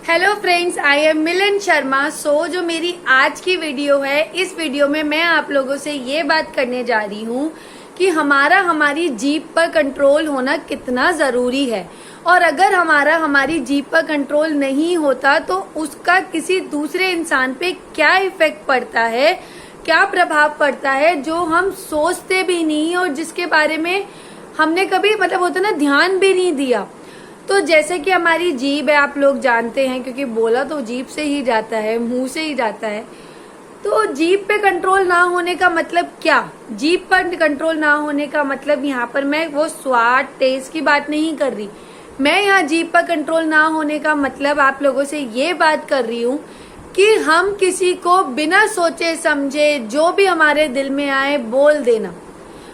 Hello friends, I am मिलन शर्मा। जो मेरी आज की वीडियो है, इस वीडियो में मैं आप लोगों से ये बात करने जा रही हूँ कि हमारी जीभ पर कंट्रोल होना कितना जरूरी है। और अगर हमारी जीभ पर कंट्रोल नहीं होता तो उसका किसी दूसरे इंसान पे क्या इफेक्ट पड़ता है, क्या प्रभाव पड़ता है, जो हम सोचते भी नहीं और जिसके बारे में हमने कभी होता ना ध्यान भी नहीं दिया। तो जैसे कि हमारी जीभ है, आप लोग जानते हैं, क्योंकि बोला तो जीभ से ही जाता है, मुंह से ही जाता है। तो जीभ पे कंट्रोल ना होने का मतलब क्या? जीभ पर कंट्रोल ना होने का मतलब यहाँ पर मैं वो स्वाद टेस्ट की बात नहीं कर रही। मैं यहाँ जीभ पर कंट्रोल ना होने का मतलब आप लोगों से ये बात कर रही हूँ कि हम किसी को बिना सोचे समझे जो भी हमारे दिल में आए बोल देना,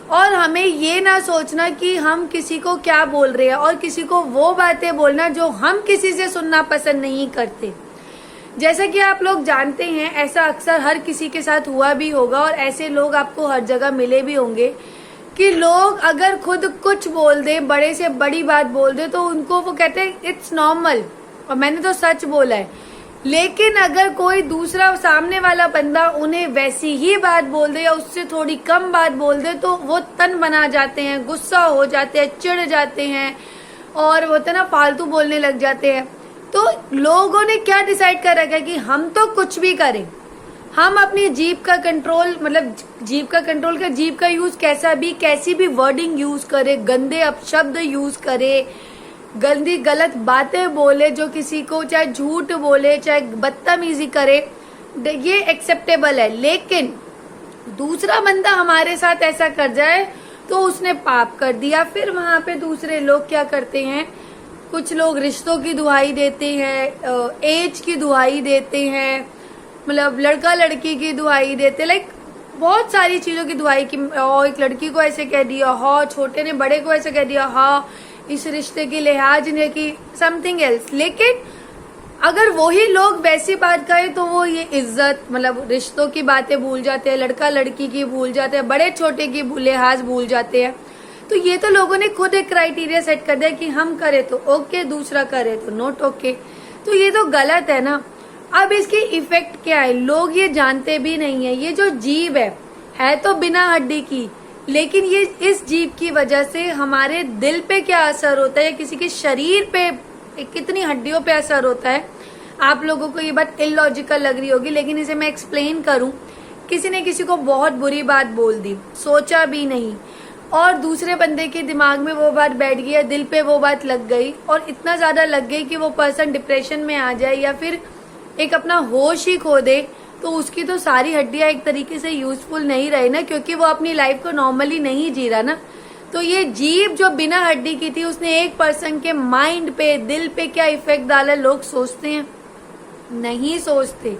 और हमें ये ना सोचना कि हम किसी को क्या बोल रहे हैं, और किसी को वो बातें बोलना जो हम किसी से सुनना पसंद नहीं करते। जैसा कि आप लोग जानते हैं, ऐसा अक्सर हर किसी के साथ हुआ भी होगा और ऐसे लोग आपको हर जगह मिले भी होंगे कि लोग अगर खुद कुछ बोल दे, बड़े से बड़ी बात बोल दे, तो उनको वो कहते हैं इट्स नॉर्मल और मैंने तो सच बोला है। लेकिन अगर कोई दूसरा सामने वाला बंदा उन्हें वैसी ही बात बोल दे या उससे थोड़ी कम बात बोल दे तो वो तन बना जाते हैं, गुस्सा हो जाते हैं, चिढ़ जाते हैं और वो ना फालतू बोलने लग जाते हैं। तो लोगों ने क्या डिसाइड कर रखा है कि हम तो कुछ भी करें, हम अपनी जीभ का कंट्रोल जीभ का यूज कैसी भी वर्डिंग यूज करे, गंदे अपशब्द यूज करे, गलत बातें बोले, जो किसी को चाहे झूठ बोले, चाहे बदतमीजी करे, ये एक्सेप्टेबल है। लेकिन दूसरा बंदा हमारे साथ ऐसा कर जाए तो उसने पाप कर दिया। फिर वहां पे दूसरे लोग क्या करते हैं, कुछ लोग रिश्तों की दुहाई देते हैं, एज की दुहाई देते हैं, लड़का लड़की की दुहाई देते, बहुत सारी चीजों की दुहाई की। एक लड़की को ऐसे कह दिया, हाँ, छोटे ने बड़े को ऐसे कह दिया, हाँ, इस रिश्ते की लिहाज ने की, समथिंग एल्स। लेकिन अगर वही लोग वैसी बात कहे तो वो ये इज्जत रिश्तों की बातें भूल जाते हैं, लड़का लड़की की भूल जाते हैं, बड़े छोटे की लिहाज भूल जाते हैं। तो ये तो लोगों ने खुद एक क्राइटेरिया सेट कर दिया कि हम करे तो ओके, दूसरा करे तो नॉट ओके। तो ये तो गलत है ना। अब इसकी इफेक्ट क्या है, लोग ये जानते भी नहीं है। ये जो जीभ है तो बिना हड्डी की, लेकिन ये इस जीभ की वजह से हमारे दिल पे क्या असर होता है, किसी के शरीर पे कितनी हड्डियों पे असर होता है। आप लोगों को ये बात इलॉजिकल लग रही होगी, लेकिन इसे मैं एक्सप्लेन करूं। किसी ने किसी को बहुत बुरी बात बोल दी, सोचा भी नहीं, और दूसरे बंदे के दिमाग में वो बात बैठ गई, दिल पे वो बात लग गई, और इतना ज्यादा लग गई कि वो पर्सन डिप्रेशन में आ जाए या फिर एक अपना होश ही खो दे। तो उसकी तो सारी हड्डियां एक तरीके से यूजफुल नहीं रही ना, क्योंकि वो अपनी लाइफ को नॉर्मली नहीं जी रहा ना। तो ये जीभ जो बिना हड्डी की थी, उसने एक पर्सन के माइंड पे, दिल पे क्या इफेक्ट डाला, लोग सोचते हैं? नहीं सोचते।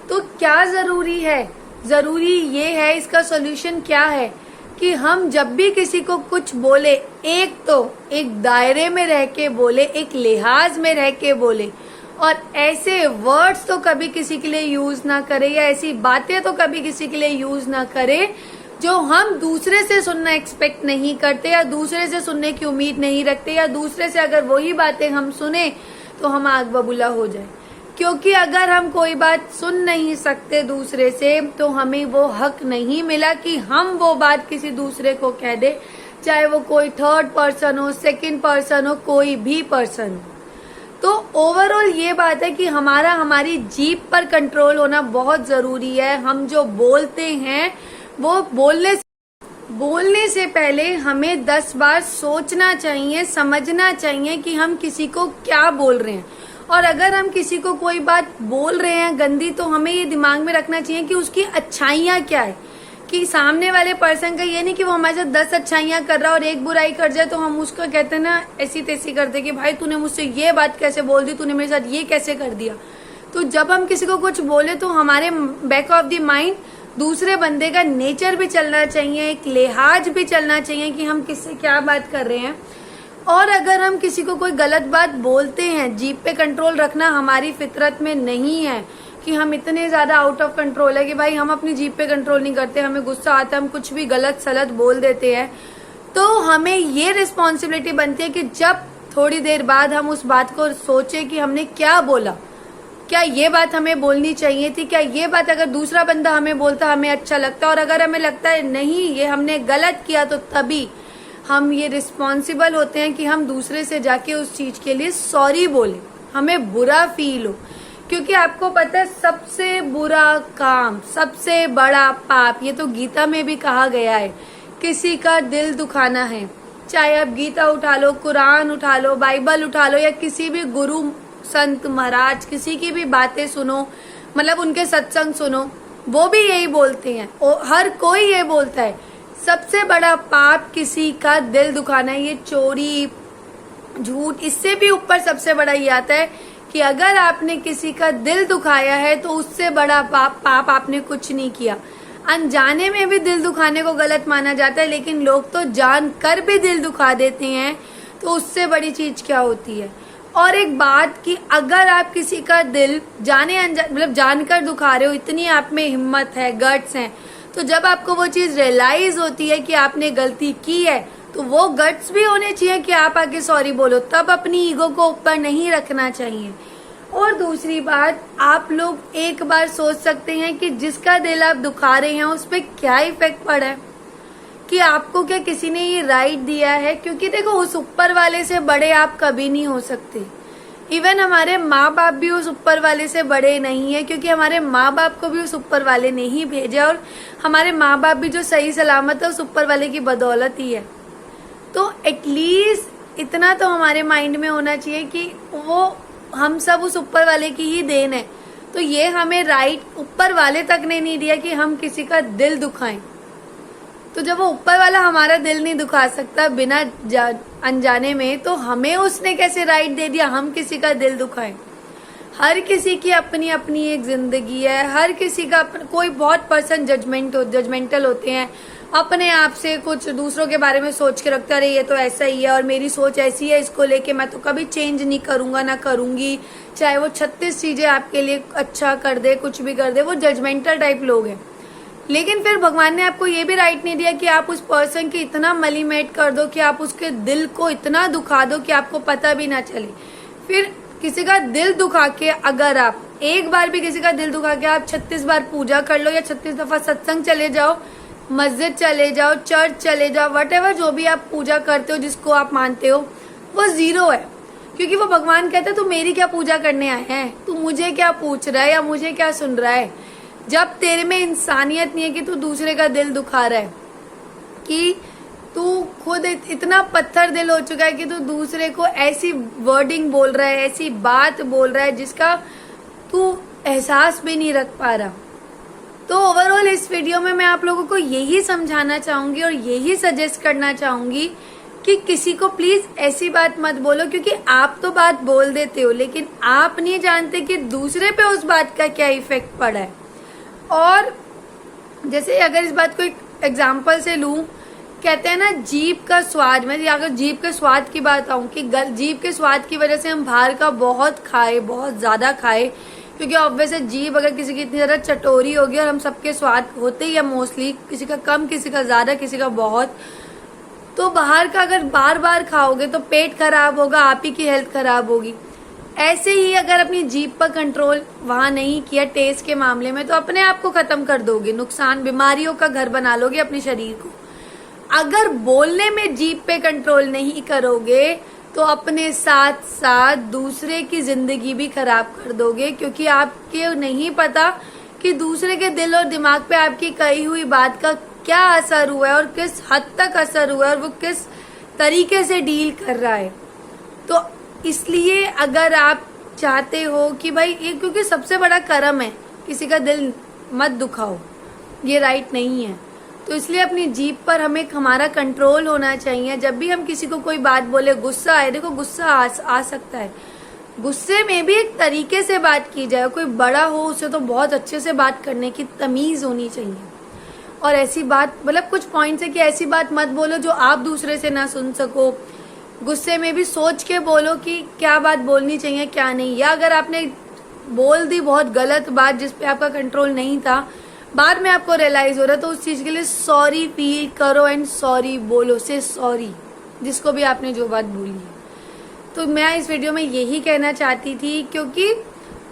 तो क्या जरूरी है? जरूरी ये है, इसका सोल्यूशन क्या है कि हम जब भी किसी को कुछ बोले, एक तो एक दायरे में रह के बोले, एक लिहाज में रह के बोले, और ऐसे वर्ड्स तो कभी किसी के लिए यूज ना करे, या ऐसी बातें तो कभी किसी के लिए यूज ना करे जो हम दूसरे से सुनना एक्सपेक्ट नहीं करते, या दूसरे से सुनने की उम्मीद नहीं रखते, या दूसरे से अगर वही बातें हम सुने तो हम आग बबूला हो जाए। क्योंकि अगर हम कोई बात सुन नहीं सकते दूसरे से, तो हमें वो हक नहीं मिला कि हम वो बात किसी दूसरे को कह दे, चाहे वो कोई थर्ड पर्सन हो, सेकंड पर्सन हो, कोई भी पर्सन हो। तो ओवरऑल ये बात है कि हमारी जीभ पर कंट्रोल होना बहुत जरूरी है। हम जो बोलते हैं वो बोलने से पहले हमें 10 बार सोचना चाहिए, समझना चाहिए कि हम किसी को क्या बोल रहे हैं। और अगर हम किसी को कोई बात बोल रहे हैं गंदी, तो हमें ये दिमाग में रखना चाहिए कि उसकी अच्छाइयाँ क्या है, कि सामने वाले पर्सन का ये नहीं कि वो हमारे साथ 10 अच्छाइयाँ कर रहा है और एक बुराई कर जाए तो हम उसको कहते हैं ना, ऐसी तैसी करते कि भाई तूने मुझसे ये बात कैसे बोल दी, तूने मेरे साथ ये कैसे कर दिया। तो जब हम किसी को कुछ बोले तो हमारे बैक ऑफ द माइंड दूसरे बंदे का नेचर भी चलना चाहिए, एक लिहाज भी चलना चाहिए कि हम किससे क्या बात कर रहे हैं। और अगर हम किसी को कोई गलत बात बोलते हैं, जीभ पे कंट्रोल रखना हमारी फितरत में नहीं है कि हम इतने ज्यादा आउट ऑफ कंट्रोल है कि भाई हम अपनी जीभ पे कंट्रोल नहीं करते, हमें गुस्सा आता है, हम कुछ भी गलत सलत बोल देते हैं। तो हमें ये रिस्पॉन्सिबिलिटी बनती है कि जब थोड़ी देर बाद हम उस बात को सोचे कि हमने क्या बोला, क्या ये बात हमें बोलनी चाहिए थी? क्या ये बात अगर दूसरा बंदा हमें बोलता हमें अच्छा लगता? और अगर हमें लगता है नहीं ये हमने गलत किया, तो तभी हम ये रिस्पॉन्सिबल होते हैं कि हम दूसरे से जाके उस चीज के लिए सॉरी बोले, हमें बुरा फील हो। क्योंकि आपको पता है सबसे बुरा काम, सबसे बड़ा पाप, ये तो गीता में भी कहा गया है, किसी का दिल दुखाना है। चाहे आप गीता उठा लो, कुरान उठा लो, बाइबल उठा लो, या किसी भी गुरु संत महाराज किसी की भी बातें सुनो, मतलब उनके सत्संग सुनो, वो भी यही बोलते हैं, हर कोई ये बोलता है सबसे बड़ा पाप किसी का दिल दुखाना है। ये चोरी, झूठ, इससे भी ऊपर सबसे बड़ा ये आता है कि अगर आपने किसी का दिल दुखाया है तो उससे बड़ा पाप आपने कुछ नहीं किया। अनजाने में भी दिल दुखाने को गलत माना जाता है, लेकिन लोग तो जान कर भी दिल दुखा देते हैं, तो उससे बड़ी चीज क्या होती है। और एक बात कि अगर आप किसी का दिल जाने अनजाने मतलब जानकर दुखा रहे हो, इतनी आप में हिम्मत है, गट्स हैं, तो जब आपको वो चीज रियलाइज होती है कि आपने गलती की है, तो वो गट्स भी होने चाहिए कि आप आके सॉरी बोलो। तब अपनी ईगो को ऊपर नहीं रखना चाहिए। और दूसरी बात, आप लोग एक बार सोच सकते हैं कि जिसका दिल आप दुखा रहे हैं उस पर क्या इफेक्ट पड़ा है, कि आपको क्या किसी ने ये राइट दिया है? क्योंकि देखो उस ऊपर वाले से बड़े आप कभी नहीं हो सकते। इवन हमारे माँ बाप भी उस ऊपर वाले से बड़े नहीं है, क्योंकि हमारे माँ बाप को भी उस ऊपर वाले ने ही भेजा, और हमारे माँ बाप भी जो सही सलामत है उस ऊपर वाले की बदौलत ही है। तो एटलीस्ट इतना तो हमारे माइंड में होना चाहिए कि वो हम सब उस ऊपर वाले की ही देन है। तो ये हमें राइट ऊपर वाले तक ने नहीं दिया कि हम किसी का दिल दुखाएं। तो जब वो ऊपर वाला हमारा दिल नहीं दुखा सकता बिना अनजाने में, तो हमें उसने कैसे राइट दे दिया हम किसी का दिल दुखाएं? हर किसी की अपनी अपनी एक जिंदगी है, हर किसी का कोई बहुत पर्सन जजमेंटल होते हैं, अपने आप से कुछ दूसरों के बारे में सोच के रखता रहे ये तो ऐसा ही है और मेरी सोच ऐसी है, इसको लेके मैं तो कभी चेंज नहीं करूंगा ना करूंगी, चाहे वो 36 चीजें आपके लिए अच्छा कर दे, कुछ भी कर दे, वो जजमेंटल टाइप लोग हैं। लेकिन फिर भगवान ने आपको ये भी राइट नहीं दिया कि आप उस पर्सन की इतना मलीमेट कर दो कि आप उसके दिल को इतना दुखा दो कि आपको पता भी ना चले। फिर किसी का दिल दुखा के अगर आप एक बार भी किसी का दिल दुखा के आप 36 बार पूजा कर लो या 36 दफा सत्संग चले जाओ, मस्जिद चले जाओ, चर्च चले जाओ, वटेवर जो भी आप पूजा करते हो जिसको आप मानते हो, वो जीरो है। क्योंकि वो भगवान कहते हैं तू मेरी क्या पूजा करने आया है, तू मुझे क्या पूछ रहा है या मुझे क्या सुन रहा है। जब तेरे में इंसानियत नहीं है कि तू दूसरे का दिल दुखा रहा है, कि तू खुद इतना पत्थर दिल हो चुका है कि तू दूसरे को ऐसी वर्डिंग बोल रहा है, ऐसी बात बोल रहा है जिसका तू एहसास भी नहीं रख पा रहा। तो ओवरऑल इस वीडियो में मैं आप लोगों को यही समझाना चाहूंगी और यही सजेस्ट करना चाहूंगी कि किसी को प्लीज ऐसी बात मत बोलो, क्योंकि आप तो बात बोल देते हो लेकिन आप नहीं जानते कि दूसरे पे उस बात का क्या इफेक्ट पड़ा है। और जैसे अगर इस बात को एक एग्जाम्पल से लूं, कहते हैं ना जीभ का स्वाद, मैं अगर जीभ के स्वाद की बात आऊं कि जीभ के स्वाद की वजह से हम बाहर का बहुत खाए, बहुत ज्यादा खाए, क्योंकि ऑब्वियस है जीभ अगर किसी की इतनी ज्यादा चटोरी होगी, और हम सबके स्वाद होते ही है मोस्टली, किसी का कम, किसी का ज्यादा, किसी का बहुत, तो बाहर का अगर बार बार खाओगे तो पेट खराब होगा, आप ही की हेल्थ खराब होगी। ऐसे ही अगर अपनी जीभ पर कंट्रोल वहां नहीं किया टेस्ट के मामले में, तो अपने आप को खत्म कर दोगे, नुकसान, बीमारियों का घर बना लोगे अपने शरीर को। अगर बोलने में जीभ पे कंट्रोल नहीं करोगे तो अपने साथ साथ दूसरे की जिंदगी भी खराब कर दोगे, क्योंकि आपके नहीं पता कि दूसरे के दिल और दिमाग पे आपकी कही हुई बात का क्या असर हुआ है और किस हद तक असर हुआ है और वो किस तरीके से डील कर रहा है। तो इसलिए अगर आप चाहते हो कि भाई ये, क्योंकि सबसे बड़ा कर्म है किसी का दिल मत दुखाओ, ये राइट नहीं है, तो इसलिए अपनी जीभ पर हमें हमारा कंट्रोल होना चाहिए। जब भी हम किसी को कोई बात बोले, गुस्सा आए, देखो गुस्सा आ सकता है, गुस्से में भी एक तरीके से बात की जाए, कोई बड़ा हो उसे तो बहुत अच्छे से बात करने की तमीज होनी चाहिए। और ऐसी बात, मतलब कुछ पॉइंट्स है कि ऐसी बात मत बोलो जो आप दूसरे से ना सुन सको। गुस्से में भी सोच के बोलो कि क्या बात बोलनी चाहिए क्या नहीं, या अगर आपने बोल दी बहुत गलत बात जिसपे आपका कंट्रोल नहीं था, बाद में आपको रियलाइज हो रहा है, तो उस चीज के लिए सॉरी फील करो एंड सॉरी बोलो, से सॉरी जिसको भी आपने जो बात बोली है। तो मैं इस वीडियो में यही कहना चाहती थी, क्योंकि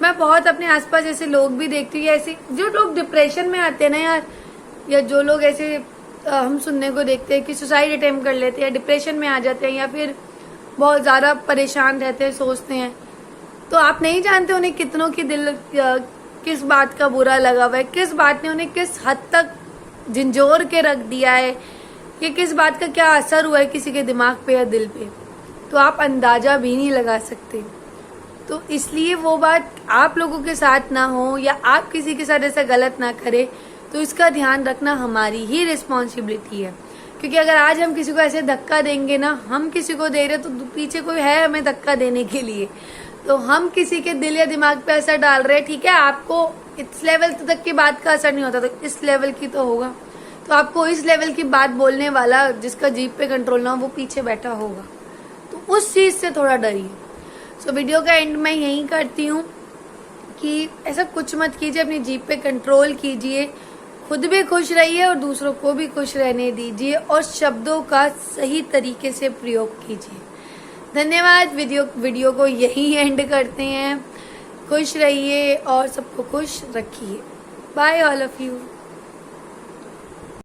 मैं बहुत अपने आसपास ऐसे लोग भी देखती हूँ, ऐसे जो लोग डिप्रेशन में आते हैं ना यार, या जो लोग ऐसे हम सुनने को देखते हैं कि सुसाइड अटेम्प्ट कर लेते हैं, डिप्रेशन में आ जाते हैं, या फिर बहुत ज़्यादा परेशान रहते हैं, सोचते हैं, तो आप नहीं जानते उन्हें कितनों की दिल किस बात का बुरा लगा हुआ है, किस बात ने उन्हें किस हद तक झंझोर के रख दिया है, कि किस बात का क्या असर हुआ है किसी के दिमाग पे या दिल पे, तो आप अंदाजा भी नहीं लगा सकते। तो इसलिए वो बात आप लोगों के साथ ना हो, या आप किसी के साथ ऐसा गलत ना करें, तो इसका ध्यान रखना हमारी ही रिस्पॉन्सिबिलिटी है। क्योंकि अगर आज हम किसी को ऐसे धक्का देंगे ना, हम किसी को दे रहे तो पीछे कोई है हमें धक्का देने के लिए, तो हम किसी के दिल या दिमाग पे असर डाल रहे हैं। ठीक है, आपको इस लेवल तक की बात का असर नहीं होता, तो इस लेवल की तो होगा। तो आपको इस लेवल की बात बोलने वाला जिसका जीभ पे कंट्रोल ना हो, वो पीछे बैठा होगा, तो उस चीज से थोड़ा डरिए। सो वीडियो का एंड मैं यही करती हूँ कि ऐसा कुछ मत कीजिए, अपनी जीभ पे कंट्रोल कीजिए, खुद भी खुश रहिए और दूसरों को भी खुश रहने दीजिए, और शब्दों का सही तरीके से प्रयोग कीजिए। धन्यवाद। वीडियो को यही एंड करते हैं। खुश रहिए और सबको खुश रखिए। Bye all of you.